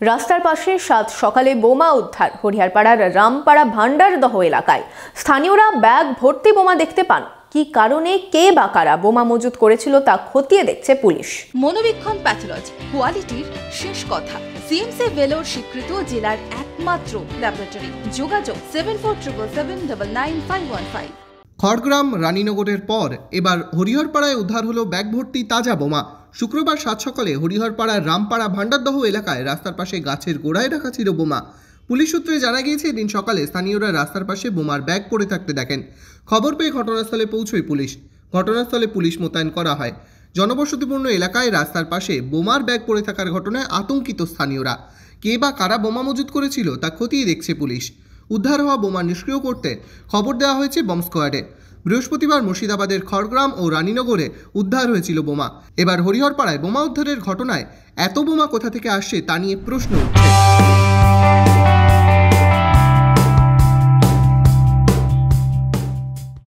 রাস্তার পাশে সাত সকালে বোমা উদ্ধার হরিহরপাড়ার রামপাড়া ভান্ডারদহ এলাকায়। স্থানীয়রা ব্যাগ ভর্তি বোমা দেখতে পান। কি কারণে, কে বা কারা বোমা মজুত করেছিল তা খতিয়ে দেখছে পুলিশ। মনোবীক্ষণ প্যাথোলজি কোয়ালিটির শেষ কথা। সিএমসি ভেলোর স্বীকৃত জেলার একমাত্র ল্যাবরেটরি। যোগাযোগ 7477799515। খড়গ্রাম রানীনগরের পর এবার হরিহরপাড়ায় উদ্ধার হলো ব্যাগ ভর্তি তাজা বোমা। শুক্রবার সাত সকালে হরিহরপাড়ার রামপাড়া ভান্ডারদহ এলাকায় রাস্তার পাশে গাছের গোড়ায় রাখা ছিল বোমা। পুলিশ সূত্রে জানা গিয়েছে, এদিন সকালে স্থানীয়রা রাস্তার পাশে বোমার ব্যাগ পড়ে থাকতে দেখেন। খবর পেয়ে ঘটনাস্থলে পৌঁছয় পুলিশ। ঘটনাস্থলে পুলিশ মোতায়েন করা হয়। জনবসতিপূর্ণ এলাকায় রাস্তার পাশে বোমার ব্যাগ পড়ে থাকার ঘটনায় আতঙ্কিত স্থানীয়রা। কে বা কারা বোমা মজুত করেছিল তা খতিয়ে দেখছে পুলিশ। উদ্ধার হওয়া বোমা নিষ্ক্রিয় করতে খবর দেওয়া হয়েছে বম্ব স্কোয়াডে। বৃহস্পতিবার মুর্শিদাবাদের খড়গ্রাম ও রানীনগরে উদ্ধার হয়েছিল বোমা। এবার হরিহরপাড়ায় বোমা উদ্ধারের ঘটনায় এত বোমা কোথা থেকে আসছে তা নিয়ে প্রশ্ন উঠছে।